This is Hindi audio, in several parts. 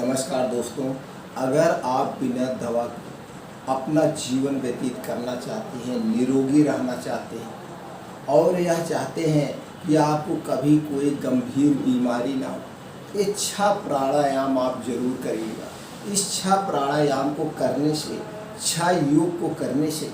नमस्कार दोस्तों। अगर आप बिना दवा के अपना जीवन व्यतीत करना चाहते हैं, निरोगी रहना चाहते हैं और यह चाहते हैं कि आपको कभी कोई गंभीर बीमारी ना हो, ये 6 प्राणायाम आप जरूर करिएगा। इस 6 प्राणायाम को करने से, 6 योग को करने से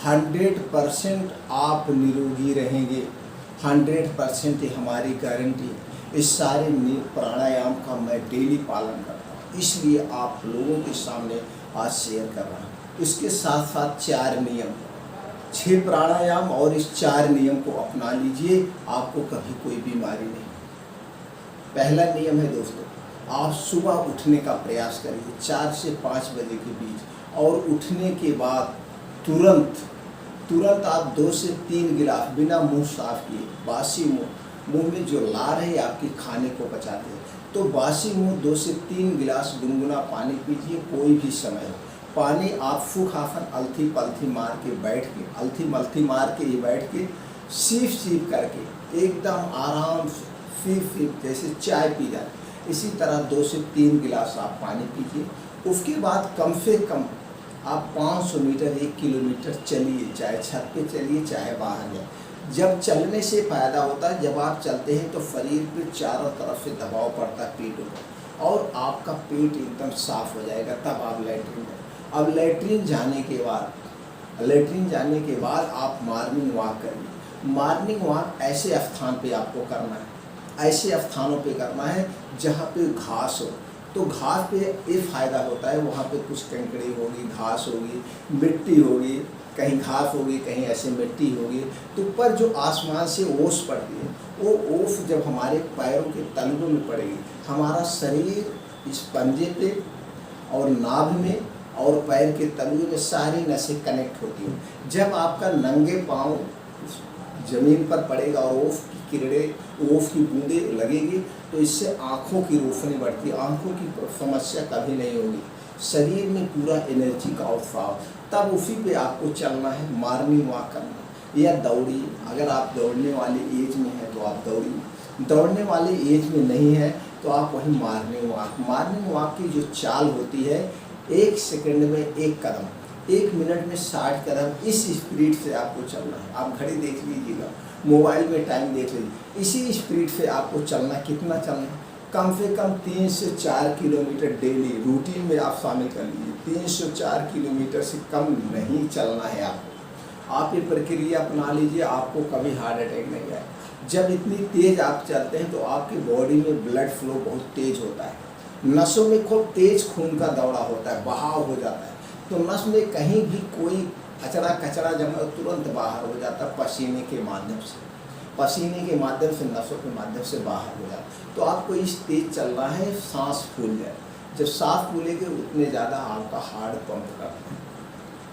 100% आप निरोगी रहेंगे। 100% ये हमारी गारंटी है। इस सारे प्राणायाम का मैं डेली पालन करता हूँ, इसलिए आप लोगों के सामने आज शेयर कर रहा हूँ। इसके साथ साथ 4 नियम, 6 प्राणायाम और इस 4 नियम को अपना लीजिए, आपको कभी कोई बीमारी नहीं। पहला नियम है दोस्तों, आप सुबह उठने का प्रयास करिए 4 से 5 बजे के बीच, और उठने के बाद तुरंत आप 2 से 3 गिलास बिना मुंह साफ किए, बासी मुंह में जो लार है आपके खाने को बचाते हैं, तो बासी मुंह 2 से 3 गिलास गुनगुना पानी पीजिए। कोई भी समय हो, पानी आप फूक हाफन अलथी पलथी मार के बैठ के, अलथी मलथी मार के ये बैठ के सीप करके एकदम आराम से फीप जैसे चाय पी जाए, इसी तरह 2 से 3 गिलास आप पानी पीजिए। उसके बाद कम से कम आप 500 मीटर 1 किलोमीटर चलिए, चाहे छत पे चलिए चाहे बाहर जाए। जब चलने से फायदा होता है, जब आप चलते हैं तो शरीर पे चारों तरफ से दबाव पड़ता है पेट पर, और आपका पेट एकदम साफ हो जाएगा। तब आप लैट्रिन जाए। अब लैट्रिन जाने के बाद आप मॉर्निंग वॉक करिए। मॉर्निंग वॉक ऐसे स्थान पे आपको करना है, ऐसे स्थानों पे करना है जहाँ पे घास हो। तो घास पे ये फ़ायदा होता है, वहाँ पे कुछ कंकड़ी होगी, घास होगी, मिट्टी होगी, कहीं घास होगी, कहीं ऐसे मिट्टी होगी। तो ऊपर जो आसमान से ओस पड़ती है, वो ओस जब हमारे पैरों के तलवों में पड़ेगी, हमारा शरीर इस पंजे पे और नाभि में और पैर के तलवे में सारी नसें कनेक्ट होती हैं। जब आपका नंगे पाँव ज़मीन पर पड़ेगा और ओफ की किरणें, ओफ की बूंदें लगेगी, तो इससे आँखों की रोशनी बढ़ती है, आँखों की समस्या कभी नहीं होगी, शरीर में पूरा एनर्जी का उत्साह। तब उसी पे आपको चलना है, मॉर्निंग वॉक करना या दौड़िए। अगर आप दौड़ने वाले एज में हैं तो आप दौड़िए, दौड़ने वाले एज में नहीं है तो आप वहीं मॉर्निंग वॉक की जो चाल होती है, 1 सेकंड में 1 कदम, 1 मिनट में 60 कदम, इस स्पीड से आपको चलना है। आप घड़ी देख लीजिएगा, मोबाइल में टाइम देख लीजिए, इसी स्पीड से आपको चलना। कितना चलना? कम से कम 3 से 4 किलोमीटर डेली रूटीन में आप शामिल कर लीजिए। 3 से 4 किलोमीटर से कम नहीं चलना है आपको। आप ये प्रक्रिया अपना लीजिए, आपको कभी हार्ट अटैक नहीं आए। जब इतनी तेज़ आप चलते हैं तो आपकी बॉडी में ब्लड फ्लो बहुत तेज़ होता है, नसों में खूब तेज़ खून का दौड़ा होता है, बहाव हो जाता है। तो नस में कहीं भी कोई कचरा जमा तुरंत बाहर हो जाता है, पसीने के माध्यम से नसों के माध्यम से बाहर हो जाता। तो आपको इस तेज चलना है, सांस फूल जाए। जब सांस फूलेगी उतने ज़्यादा आपका हार्ट पंप करता है।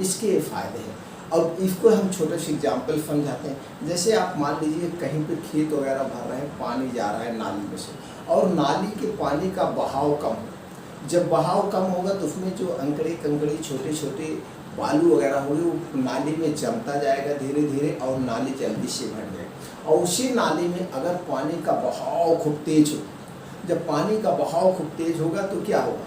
इसके फ़ायदे हैं। और इसको हम छोटे से एग्जाम्पल समझाते हैं। जैसे आप मान लीजिए कहीं पे खेत वगैरह भर रहे हैं, पानी जा रहा है नाली में से, और नाली के पानी का बहाव कम हो। जब बहाव कम होगा तो उसमें जो कंकड़ी छोटे बालू वगैरह होगी, वो नाली में जमता जाएगा धीरे धीरे, और नाली जल्दी से भर जाएगी। और उसी नाली में अगर पानी का बहाव खूब तेज हो, जब पानी का बहाव खूब तेज होगा तो क्या होगा?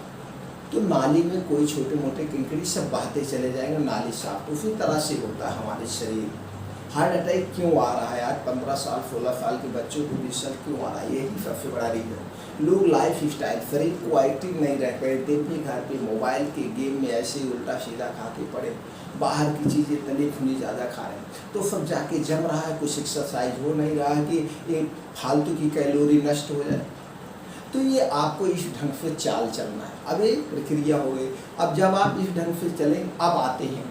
तो नाली में कोई छोटे मोटे कंकड़ी सब बहते चले जाएंगे, नाली साफ। उसी तरह से होता है हमारे शरीर। हार्ट अटैक क्यों आ रहा है? आज 15 साल 16 साल के बच्चों को भी सर क्यों आ रहा है? यही सबसे बड़ा रीज़न। लोग लाइफ स्टाइल, शरीर को एक्टिव नहीं रह पाए, दिन भी घर पे मोबाइल के गेम में ऐसे ही उल्टा सीधा खा के पड़े, बाहर की चीज़ें तली भुनी ज़्यादा खा रहे हैं, तो सब जाके जम रहा है। कुछ एक्सरसाइज हो नहीं रहा है कि एक फालतू की कैलोरी नष्ट हो जाए। तो ये आपको इस ढंग से चाल चलना है। अब एक प्रक्रिया हो गई। अब जब आप इस ढंग से चलें, अब आते हैं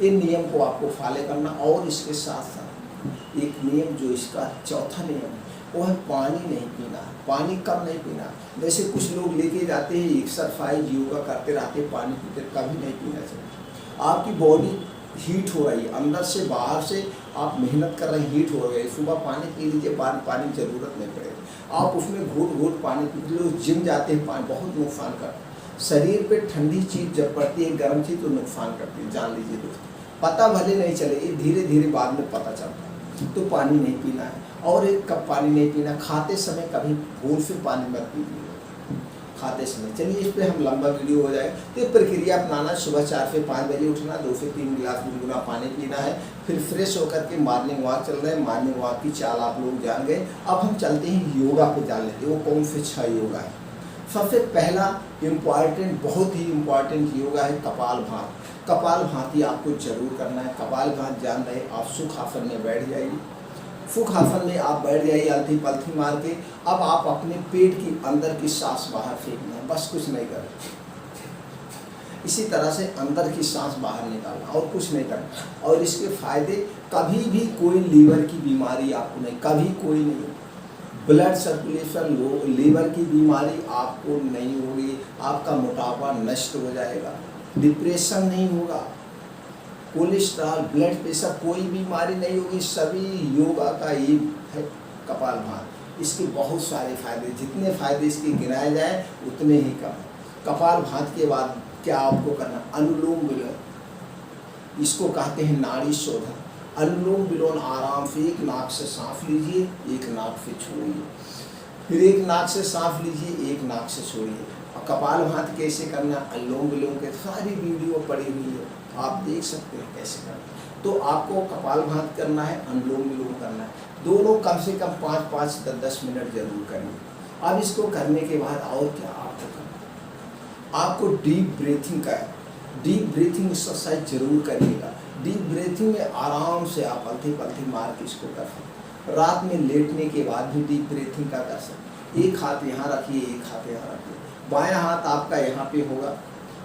इन नियम को आपको फॉलो करना। और इसके साथ साथ एक नियम जो इसका चौथा नियम है, वो है पानी नहीं पीना। पानी कम नहीं पीना। जैसे कुछ लोग लेके जाते हैं एक्सरसाइज योगा करते रहते, पानी पीते, कभी नहीं पीना चाहिए। आपकी बॉडी हीट हो रही है, अंदर से बाहर से आप मेहनत कर रहे हैं, हीट हो गई। सुबह पानी पी लीजिए, पानी की ज़रूरत नहीं पड़ेगी। आप उसमें घूट पानी पी लो। जिम जाते हैं, पानी बहुत नुकसान करता है शरीर पे। ठंडी चीज़ जब पड़ती है, गर्म चीज़ तो नुकसान करती है, जान लीजिए दोस्तों। पता भले नहीं चले, ये धीरे धीरे बाद में पता चलता है। तो पानी नहीं पीना है। और 1 कप पानी नहीं पीना। खाते समय कभी भूल से पानी मत पीजिए। खाते समय। चलिए इस पे हम लंबा वीडियो हो जाएगा। तो ये प्रक्रिया अपनाना, सुबह 4 से 5 बजे उठना, 2 से 3 गिलास गुनगुना पानी पीना है, फिर फ्रेश होकर के मॉर्निंग वॉक चल रहे हैं। मॉर्निंग वॉक की चाल आप लोग जान गए। अब हम चलते हैं योगा पे, जान लेते हैं वो कौन से 6 योगा है। सबसे पहला इम्पॉर्टेंट, बहुत ही इम्पॉर्टेंट योगा है कपालभाति। कपालभाति आपको जरूर करना है। कपालभाति जान रहे, आप सुखासन में बैठ जाइए। सुखासन में आप बैठ जाइए अलथी पलथी मार के। अब आप अपने पेट की अंदर की सांस बाहर फेंकना है, बस कुछ नहीं करना। इसी तरह से अंदर की सांस बाहर निकालना और कुछ नहीं करना। और इसके फायदे, कभी भी कोई लीवर की बीमारी आपको नहीं, कभी कोई नहीं, ब्लड सर्कुलेशन लो, लीवर की बीमारी आपको नहीं होगी। आपका मोटापा नष्ट हो जाएगा, डिप्रेशन नहीं होगा, कोलेस्ट्रॉल, ब्लड प्रेशर, कोई बीमारी नहीं होगी। सभी योगा का ये है कपालभाति। इसके बहुत सारे फायदे, जितने फायदे इसके गिनाए जाए उतने ही कम। कपालभाति के बाद क्या आपको करना, अनुलोम विलोम, इसको कहते हैं नाड़ी शोधन। अनुलोम विलोम आराम से एक नाक से सांस लीजिए, एक नाक से छोड़िए, फिर एक नाक से सांस लीजिए, एक नाक से छोड़िए। और कपालभाति कैसे करना, अनुलोम विलोम के सारी वीडियो पड़ी हुई है, आप देख सकते हैं कैसे करना। तो आपको कपालभाति करना है, अनुलोम विलोम करना है, दोनों कम से कम 5-5, 10-10 मिनट जरूर करिए। अब इसको करने के बाद और क्या आपको करना, आपको डीप ब्रीथिंग का है, डीप ब्रीथिंग एक्सरसाइज जरूर करिएगा। डीप ब्रीथिंग में आराम से आप अलथी पलथी मार के इसको कर सकते। रात में लेटने के बाद भी डीप ब्रीथिंग का कर सकते। एक हाथ यहाँ रखिए, एक हाथ यहाँ रखिए, बायां हाथ आपका यहाँ पे होगा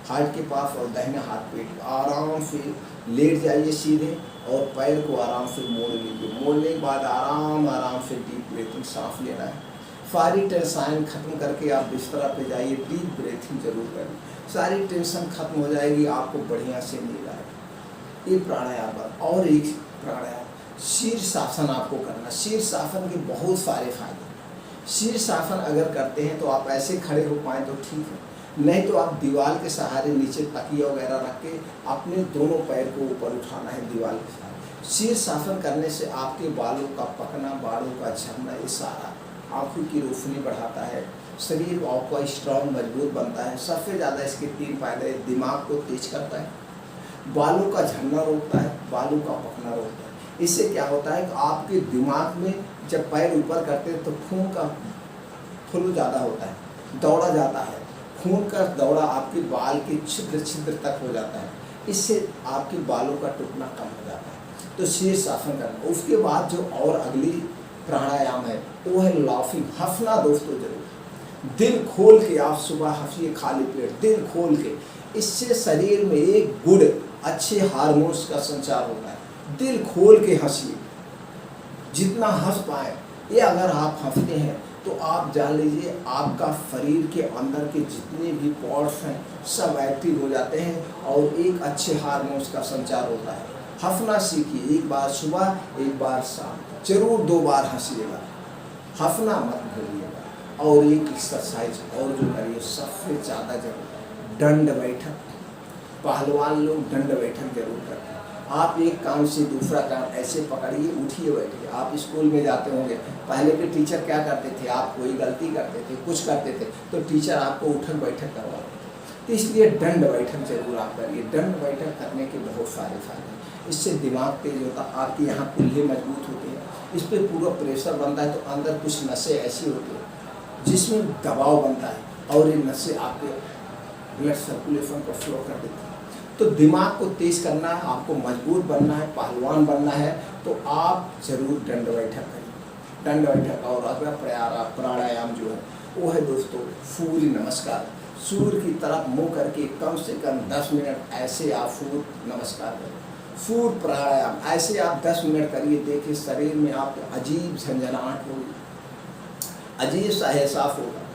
हार्ट के पास और दाहिना हाथ पेट। आराम से लेट जाइए सीधे और पैर को आराम से मोड़ लीजिए। मोड़ने के बाद आराम से डीप ब्रीथिंग सांस लेना है। सारी टेंशन खत्म करके आप बिस्तर पे जाइए, डीप ब्रीथिंग जरूर करिए, सारी टेंशन खत्म हो जाएगी, आपको बढ़िया से नींद आएगी। ये प्राणायाम। और एक प्राणायाम शीर्षासन आपको करना। शीर्षासन के बहुत सारे फायदे। शीर्षासन अगर करते हैं तो आप ऐसे खड़े हो पाए तो ठीक है, नहीं तो आप दीवार के सहारे नीचे तकिया वगैरह रख के अपने दोनों पैर को ऊपर उठाना है दीवार के सहारे। शीर्षासन करने से आपके बालों का पकना, बालों का झड़ना, ये सारा आँखों की रोशनी बढ़ाता है, शरीर आपका स्ट्रॉन्ग मजबूत बनता है। सबसे ज़्यादा इसके 3 फायदे, दिमाग को तेज करता है, बालों का झड़ना रोकता है, बालों का पकना रोकता है। इससे क्या होता है कि आपके दिमाग में जब पैर ऊपर करते हैं तो खून का फ्लो ज़्यादा होता है, दौड़ा जाता है, खून का दौड़ा आपके बाल के छिद्र छिद्र तक हो जाता है। इससे आपके बालों का टूटना कम हो जाता है। तो शीर्षासन करना। उसके बाद जो और अगली प्राणायाम है वो है लाफिंग, हंसना दोस्तों जरूर। दिल खोल के आप सुबह हंसिए, खाली पेट दिल खोल के। इससे शरीर में एक गुड अच्छे हार्मोन्स का संचार होता है। दिल खोल के हंसिए, जितना हंस पाए। ये अगर आप हंसते हैं तो आप जान लीजिए आपका शरीर के अंदर के जितने भी पॉर्ट्स हैं सब एक्टिव हो जाते हैं और एक अच्छे हार्मोन्स का संचार होता है। हंसना सीखिए, एक बार सुबह, एक बार शाम, जरूर 2 बार हंसिएगा, हंसना मत भूलिएगा। और एक एक्सरसाइज और जो करिए सबसे ज़्यादा जरूर, दंड बैठक। पहलवान लोग दंड बैठक जरूर करते हैं। आप एक कान से दूसरा कान ऐसे पकड़िए, उठिए बैठिए। आप स्कूल में जाते होंगे, पहले के टीचर क्या करते थे, आप कोई गलती करते थे, कुछ करते थे तो टीचर आपको उठक बैठक करवाते थे। तो इसलिए दंड बैठक जरूर आप करिए। दंड बैठक करने के बहुत सारे फायदे। इससे दिमाग तेज होता है, आपके यहाँ कुल्हे मजबूत होते हैं, इस पर पूरा प्रेशर बनता है। तो अंदर कुछ नसें ऐसी होती हैं जिसमें दबाव बनता है और ये नसें आपके ब्लड सर्कुलेशन को फ्लो कर देती है। तो दिमाग को तेज करना है, आपको मजबूत बनना है, पहलवान बनना है, तो आप जरूर दंड बैठक करिए। दंड बैठक। और अगला प्राणायाम जो है वो है दोस्तों सूर्य नमस्कार। सूर्य की तरफ मुंह करके कम से कम 10 मिनट ऐसे आप सूर्य नमस्कार करें। सूर्य प्राणायाम ऐसे आप 10 मिनट करिए, देखिए शरीर में आपको अजीब झंझनाहट होगी, अजीब सा एहसास होगा।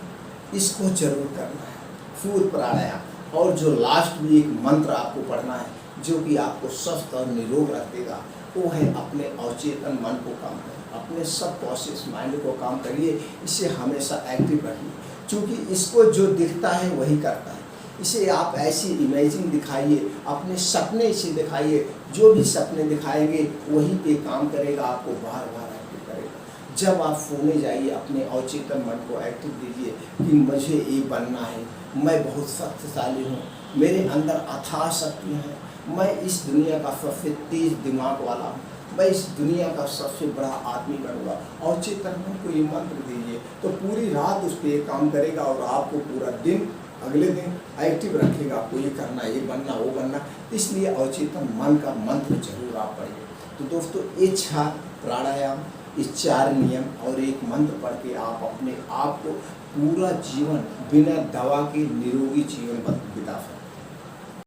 इसको जरूर करना है, सूर्य प्राणायाम। और जो लास्ट में एक मंत्र आपको पढ़ना है जो कि आपको स्वस्थ और निरोग रखेगा, वो है अपने अवचेतन मन को काम करें, अपने सबकॉन्शियस माइंड को काम करिए। इसे हमेशा एक्टिव रखिए, क्योंकि इसको जो दिखता है वही करता है। इसे आप ऐसी इमेजिंग दिखाइए, अपने सपने इसे दिखाइए, जो भी सपने दिखाएंगे वही पे काम करेगा, आपको बार बार एक्टिव करेगा। जब आप सोने जाइए अपने अवचेतन मन को एक्टिव दीजिए कि मुझे ये बनना है, मैं बहुत शक्तिशाली हूँ, मेरे अंदर अथाह शक्ति है, मैं इस दुनिया का सबसे तेज दिमाग वाला हूँ, मैं इस दुनिया का सबसे बड़ा आदमी बनूंगा। अवचेतन मन को ये मंत्र दीजिए तो पूरी रात उस पर काम करेगा और आपको पूरा दिन अगले दिन एक्टिव रखेगा। आपको ये करना, ये बनना, वो बनना। इसलिए अवचेतन मन का मंत्र जरूर आप पढ़िए। तो दोस्तों, ये 6 प्राणायाम, इस 4 नियम और एक मंत्र पढ़ के आप अपने आप को पूरा जीवन बिना दवा के निरोगी जीवन बिता सकते हैं।